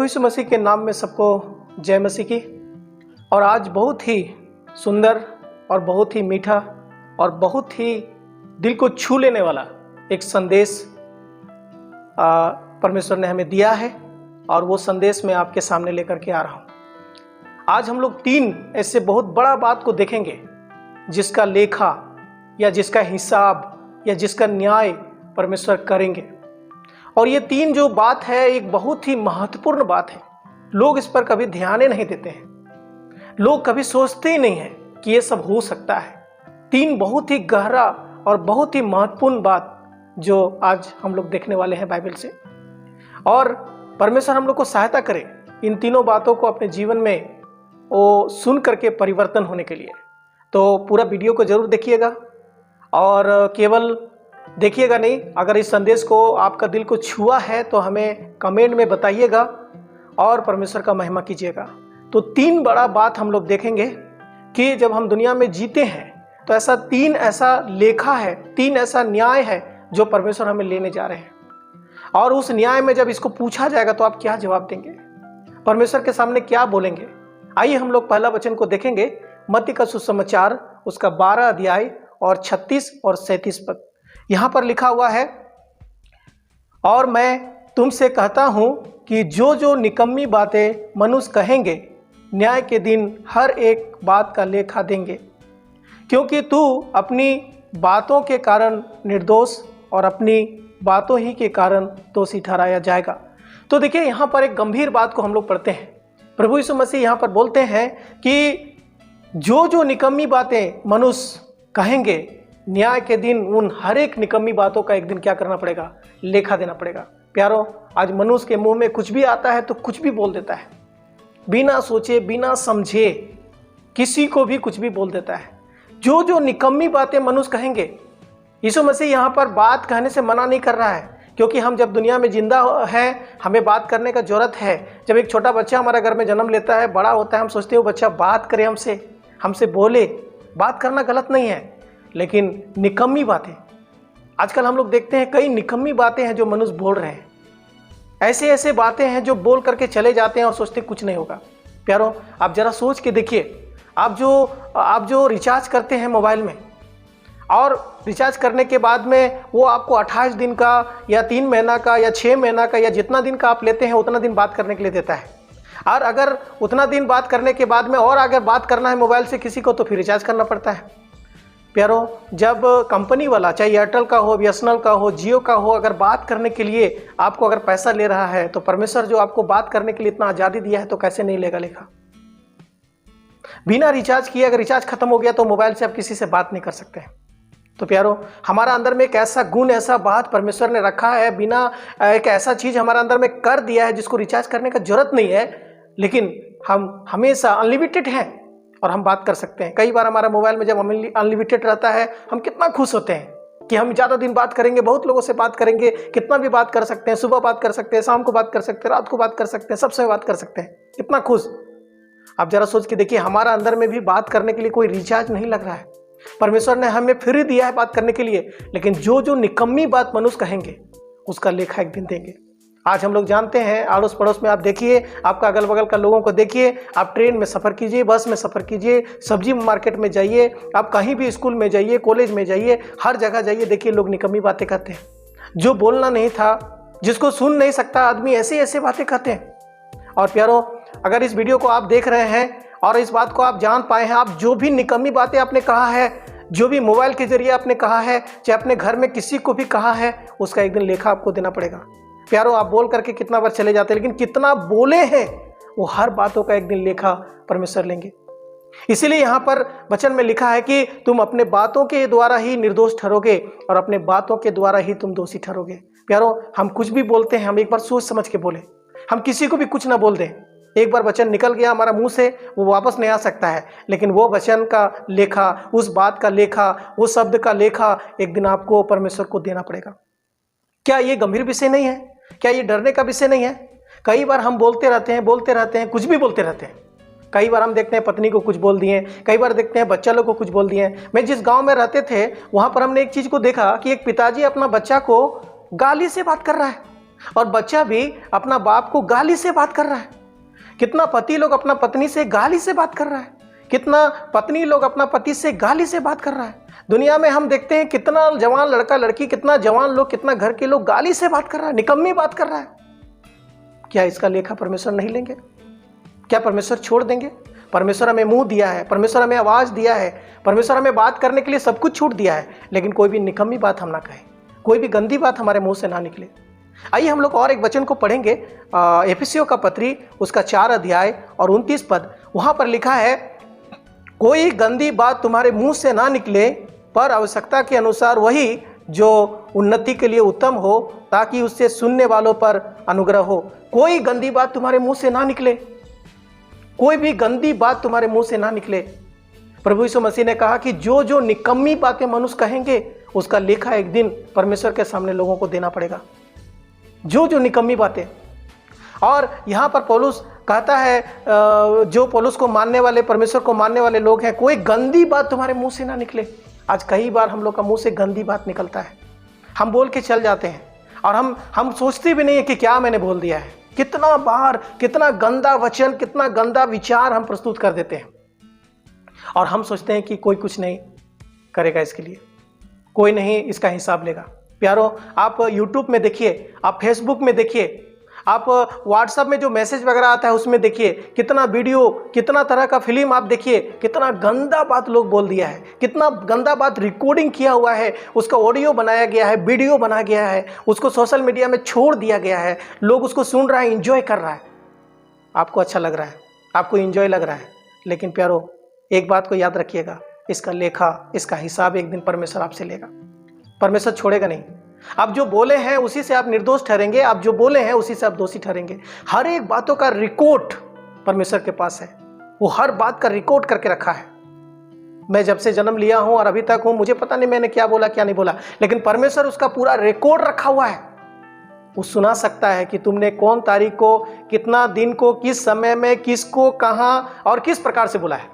यीशु मसीह के नाम में सबको जय मसीह की। और आज बहुत ही सुंदर और बहुत ही मीठा और बहुत ही दिल को छू लेने वाला एक संदेश परमेश्वर ने हमें दिया है और वो संदेश मैं आपके सामने लेकर के आ रहा हूँ। आज हम लोग 3 ऐसे बहुत बड़ा बात को देखेंगे जिसका लेखा या जिसका हिसाब या जिसका न्याय परमेश्वर करेंगे। और ये 3 जो बात है एक बहुत ही महत्वपूर्ण बात है। लोग इस पर कभी ध्यान ही नहीं देते हैं, लोग कभी सोचते ही नहीं हैं कि ये सब हो सकता है। 3 बहुत ही गहरा और बहुत ही महत्वपूर्ण बात जो आज हम लोग देखने वाले हैं बाइबल से। और परमेश्वर हम लोग को सहायता करे इन तीनों बातों को अपने जीवन में वो सुन करके परिवर्तन होने के लिए। तो पूरा वीडियो को जरूर देखिएगा और केवल देखिएगा नहीं, अगर इस संदेश को आपका दिल को छुआ है तो हमें कमेंट में बताइएगा और परमेश्वर का महिमा कीजिएगा। तो 3 बड़ा बात हम लोग देखेंगे कि जब हम दुनिया में जीते हैं तो ऐसा 3 ऐसा लेखा है, 3 ऐसा न्याय है जो परमेश्वर हमें लेने जा रहे हैं। और उस न्याय में जब इसको पूछा जाएगा तो आप क्या जवाब देंगे, परमेश्वर के सामने क्या बोलेंगे। आइए हम लोग पहला वचन को देखेंगे, मत्ती का सुसमाचार उसका 12 अध्याय और 36 और 37 पद। यहाँ पर लिखा हुआ है, और मैं तुमसे कहता हूँ कि जो जो निकम्मी बातें मनुष्य कहेंगे न्याय के दिन हर एक बात का लेखा देंगे, क्योंकि तू अपनी बातों के कारण निर्दोष और अपनी बातों ही के कारण दोषी ठहराया जाएगा। तो देखिए यहाँ पर एक गंभीर बात को हम लोग पढ़ते हैं। प्रभु यीशु मसीह यहाँ पर बोलते हैं कि जो जो निकम्मी बातें मनुष्य कहेंगे न्याय के दिन उन हर एक निकम्मी बातों का एक दिन क्या करना पड़ेगा, लेखा देना पड़ेगा। प्यारो, आज मनुष्य के मुंह में कुछ भी आता है तो कुछ भी बोल देता है, बिना सोचे बिना समझे किसी को भी कुछ भी बोल देता है। जो जो निकम्मी बातें मनुष्य कहेंगे, यीशु मसीह यहाँ पर बात कहने से मना नहीं कर रहा है, क्योंकि हम जब दुनिया में जिंदा हैं हमें बात करने का जरूरत है। जब एक छोटा बच्चा हमारे घर में जन्म लेता है, बड़ा होता है, हम सोचते हैं वो बच्चा बात करे, हमसे बोले। बात करना गलत नहीं है, लेकिन निकम्मी बातें आजकल हम लोग देखते हैं, कई निकम्मी बातें हैं जो मनुष्य बोल रहे हैं। ऐसे ऐसे बातें हैं जो बोल करके चले जाते हैं और सोचते कुछ नहीं होगा। प्यारो, आप जरा सोच के देखिए, आप जो रिचार्ज करते हैं मोबाइल में और रिचार्ज करने के बाद में वो आपको 28 दिन का या 3 महीना का या 6 महीना का या जितना दिन का आप लेते हैं उतना दिन बात करने के लिए देता है। और अगर उतना दिन बात करने के बाद में और अगर बात करना है मोबाइल से किसी को तो फिर रिचार्ज करना पड़ता है। प्यारो, जब कंपनी वाला, चाहे एयरटेल का हो, बीएसएनएल का हो, जियो का हो, अगर बात करने के लिए आपको अगर पैसा ले रहा है तो परमेश्वर जो आपको बात करने के लिए इतना आज़ादी दिया है तो कैसे नहीं लेगा लेखा। बिना रिचार्ज किए अगर रिचार्ज खत्म हो गया तो मोबाइल से आप किसी से बात नहीं कर सकते। तो प्यारो, हमारा अंदर में एक ऐसा गुण, ऐसा बात परमेश्वर ने रखा है, बिना एक ऐसा चीज़ हमारा अंदर में कर दिया है जिसको रिचार्ज करने का जरूरत नहीं है, लेकिन हम हमेशा अनलिमिटेड हैं और हम बात कर सकते हैं। कई बार हमारा मोबाइल में जब अनलिमिटेड रहता है हम कितना खुश होते हैं कि हम ज़्यादा दिन बात करेंगे, बहुत लोगों से बात करेंगे, कितना भी बात कर सकते हैं, सुबह बात कर सकते हैं, शाम को बात कर सकते हैं, रात को बात कर सकते हैं, सबसे बात कर सकते हैं, कितना खुश। आप जरा सोच के देखिए, हमारा अंदर में भी बात करने के लिए कोई रिचार्ज नहीं लग रहा है। परमेश्वर ने हमें फ्री दिया है बात करने के लिए, लेकिन जो जो निकम्मी बात मनुष्य कहेंगे उसका लेखा एक दिन देंगे। आज हम लोग जानते हैं, आड़ोस पड़ोस में आप देखिए, आपका अगल बगल का लोगों को देखिए, आप ट्रेन में सफ़र कीजिए, बस में सफ़र कीजिए, सब्जी मार्केट में जाइए, आप कहीं भी स्कूल में जाइए, कॉलेज में जाइए, हर जगह जाइए, देखिए लोग निकम्मी बातें करते हैं। जो बोलना नहीं था, जिसको सुन नहीं सकता आदमी, ऐसे ऐसे बातें करते हैं। और प्यारो, अगर इस वीडियो को आप देख रहे हैं और इस बात को आप जान पाए हैं, आप जो भी निकम्मी बातें आपने कहा है, जो भी मोबाइल के जरिए आपने कहा है, चाहे अपने घर में किसी को भी कहा है, उसका एक दिन लेखा आपको देना पड़ेगा। प्यारो, आप बोल करके कितना बार चले जाते हैं, लेकिन कितना बोले हैं वो हर बातों का एक दिन लेखा परमेश्वर लेंगे। इसीलिए यहाँ पर वचन में लिखा है कि तुम अपने बातों के द्वारा ही निर्दोष ठहरोगे और अपने बातों के द्वारा ही तुम दोषी ठहरोगे। प्यारो, हम कुछ भी बोलते हैं, हम एक बार सोच समझ के बोले, हम किसी को भी कुछ ना बोल दें। एक बार वचन निकल गया हमारा मुंह से, वो वापस नहीं आ सकता है, लेकिन वो वचन का लेखा, उस बात का लेखा, वो शब्द का लेखा एक दिन आपको परमेश्वर को देना पड़ेगा। क्या ये गंभीर विषय नहीं है? क्या ये डरने का विषय नहीं है? कई बार हम बोलते रहते हैं, कुछ भी बोलते रहते हैं। कई बार हम देखते हैं पत्नी को कुछ बोल दिए, कई बार देखते हैं बच्चा लोग को कुछ बोल दिए। मैं जिस गांव में रहते थे वहां पर हमने एक चीज को देखा कि एक पिताजी अपना बच्चा को गाली से बात कर रहा है। और बच्चा भी अपना बाप को गाली से बात कर रहा है। कितना पति लोग अपना पत्नी से गाली से बात कर रहा है, कितना पत्नी लोग अपना पति से गाली से बात कर रहा है। दुनिया में हम देखते हैं कितना जवान लड़का लड़की, कितना जवान लोग, कितना घर के लोग गाली से बात कर रहा है, निकम्मी बात कर रहा है। क्या इसका लेखा परमेश्वर नहीं लेंगे? क्या परमेश्वर छोड़ देंगे? परमेश्वर हमें मुंह दिया है, परमेश्वर हमें आवाज दिया है, परमेश्वर हमें बात करने के लिए सब कुछ छूट दिया है, लेकिन कोई भी निकम्मी बात हम ना कहें, कोई भी गंदी बात हमारे मुंह से ना निकले। आइए हम लोग और एक वचन को पढ़ेंगे, एफिसियों का पत्री उसका 4 अध्याय और 29 पद। वहां पर लिखा है, कोई गंदी बात तुम्हारे मुंह से ना निकले, पर आवश्यकता के अनुसार वही जो उन्नति के लिए उत्तम हो, ताकि उससे सुनने वालों पर अनुग्रह हो। कोई गंदी बात तुम्हारे मुंह से ना निकले, कोई भी गंदी बात तुम्हारे मुंह से ना निकले। प्रभु यीशु मसीह ने कहा कि जो जो निकम्मी बातें मनुष्य कहेंगे, उसका लेखा एक दिन परमेश्वर के सामने लोगों को देना पड़ेगा, जो जो निकम्मी बातें। और यहाँ पर पौलुस कहता है, जो पौलुस को मानने वाले, परमेश्वर को मानने वाले लोग हैं, कोई गंदी बात तुम्हारे मुंह से ना निकले। आज कई बार हम लोग का मुंह से गंदी बात निकलता है, हम बोल के चल जाते हैं और हम सोचते भी नहीं है कि क्या मैंने बोल दिया है। कितना बार कितना गंदा वचन, कितना गंदा विचार हम प्रस्तुत कर देते हैं और हम सोचते हैं कि कोई कुछ नहीं करेगा इसके लिए, कोई नहीं इसका हिसाब लेगा। प्यारो, आप YouTube में देखिए, आप Facebook में देखिए, आप WhatsApp में जो मैसेज वगैरह आता है उसमें देखिए, कितना वीडियो, कितना तरह का फिल्म आप देखिए, कितना गंदा बात लोग बोल दिया है, कितना गंदा बात रिकॉर्डिंग किया हुआ है, उसका ऑडियो बनाया गया है, वीडियो बनाया गया है, उसको सोशल मीडिया में छोड़ दिया गया है, लोग उसको सुन रहा है, इंजॉय कर रहा है। आपको अच्छा लग रहा है, आपको इंजॉय लग रहा है, लेकिन प्यारो एक बात को याद रखिएगा, इसका लेखा, इसका हिसाब एक दिन परमेश्वर आपसे लेगा। परमेश्वर छोड़ेगा नहीं। आप जो बोले हैं उसी से आप निर्दोष ठहरेंगे, आप जो बोले हैं उसी से आप दोषी ठहरेंगे। हर एक बातों का रिकॉर्ड परमेश्वर के पास है, वो हर बात का रिकॉर्ड करके रखा है। मैं जब से जन्म लिया हूं और अभी तक हूं, मुझे पता नहीं मैंने क्या बोला क्या नहीं बोला, लेकिन परमेश्वर उसका पूरा रिकॉर्ड रखा हुआ है। वो सुना सकता है कि तुमने कौन तारीख को, कितना दिन को, किस समय में, किसको, कहां और किस प्रकार से बोला है।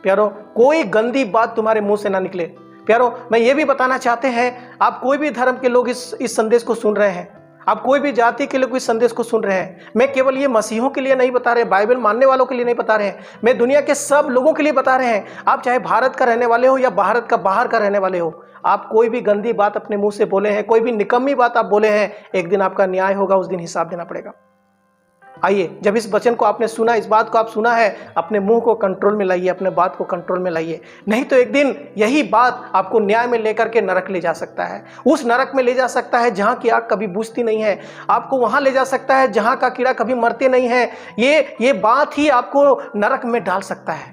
प्यारो, कोई गंदी बात तुम्हारे मुंह से ना निकले। प्यारो, मैं ये भी बताना चाहते हैं, आप कोई भी धर्म के लोग इस संदेश को सुन रहे हैं, आप कोई भी जाति के लोग इस संदेश को सुन रहे हैं, मैं केवल ये मसीहों के लिए नहीं बता रहे, बाइबल मानने वालों के लिए नहीं बता रहे हैं, मैं दुनिया के सब लोगों के लिए बता रहे हैं। आप चाहे भारत का रहने वाले हो या भारत का बाहर का रहने वाले हो, आप कोई भी गंदी बात अपने मुंह से बोले हैं, कोई भी निकम्मी बात आप बोले हैं, एक दिन आपका न्याय होगा, उस दिन हिसाब देना पड़ेगा। आइए, जब इस वचन को आपने सुना, इस बात को आप सुना है, अपने मुंह को कंट्रोल में लाइए, अपने बात को कंट्रोल में लाइए, नहीं तो एक दिन यही बात आपको न्याय में लेकर के नरक ले जा सकता है। उस नरक में ले जा सकता है जहां की आग कभी बुझती नहीं है, आपको वहां ले जा सकता है जहां का कीड़ा कभी मरते नहीं है। ये बात ही आपको नरक में डाल सकता है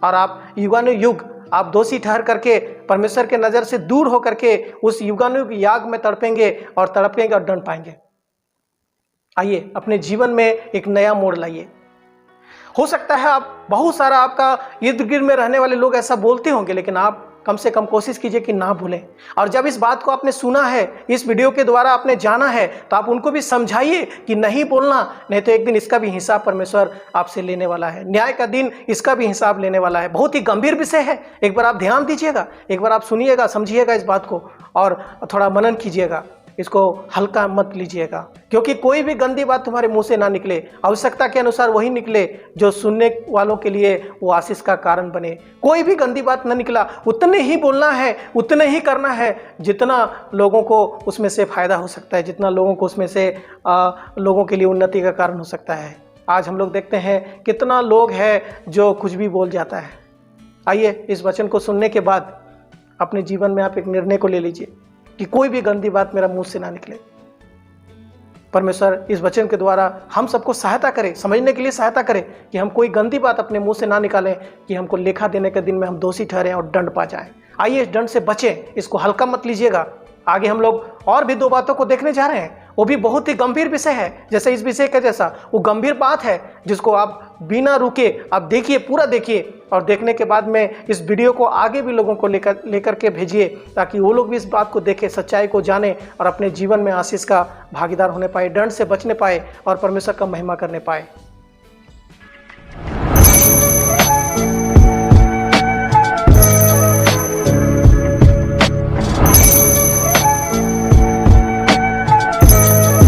और आप युगानुयुग आप दोषी ठहर करके परमेश्वर के नजर से दूर होकर के उस युगानुयुग याग में तड़पेंगे और दंड पाएंगे। आइए, अपने जीवन में एक नया मोड़ लाइए। हो सकता है आप बहुत सारा, आपका इर्द गिर्द में रहने वाले लोग ऐसा बोलते होंगे, लेकिन आप कम से कम कोशिश कीजिए कि ना भूलें। और जब इस बात को आपने सुना है, इस वीडियो के द्वारा आपने जाना है, तो आप उनको भी समझाइए कि नहीं बोलना, नहीं तो एक दिन इसका भी हिसाब परमेश्वर आपसे लेने वाला है। न्याय का दिन इसका भी हिसाब लेने वाला है। बहुत ही गंभीर विषय है, एक बार आप ध्यान दीजिएगा, एक बार आप सुनिएगा, समझिएगा इस बात को और थोड़ा मनन कीजिएगा, इसको हल्का मत लीजिएगा, क्योंकि कोई भी गंदी बात तुम्हारे मुंह से ना निकले, आवश्यकता के अनुसार वही निकले जो सुनने वालों के लिए वो आशीष का कारण बने। कोई भी गंदी बात ना निकला, उतने ही बोलना है, उतने ही करना है जितना लोगों को उसमें से फायदा हो सकता है, जितना लोगों को उसमें से लोगों के लिए उन्नति का कारण हो सकता है। आज हम लोग देखते हैं कितना लोग है जो कुछ भी बोल जाता है। आइए, इस वचन को सुनने के बाद अपने जीवन में आप एक निर्णय को ले लीजिए कि कोई भी गंदी बात मेरा मुंह से ना निकले। परमेश्वर इस वचन के द्वारा हम सबको सहायता करे, समझने के लिए सहायता करे कि हम कोई गंदी बात अपने मुंह से ना निकालें, कि हमको लेखा देने के दिन में हम दोषी ठहरें और दंड पा जाएं। आइए, इस दंड से बचें, इसको हल्का मत लीजिएगा। आगे हम लोग और भी 2 बातों को देखने जा रहे हैं, वो भी बहुत ही गंभीर विषय है। जैसे इस विषय का जैसा वो गंभीर बात है, जिसको आप बिना रुके आप देखिए, पूरा देखिए, और देखने के बाद में इस वीडियो को आगे भी लोगों को लेकर के भेजिए, ताकि वो लोग भी इस बात को देखें, सच्चाई को जाने और अपने जीवन में आशीष का भागीदार होने पाए, दंड से बचने पाए और परमेश्वर का महिमा करने पाए।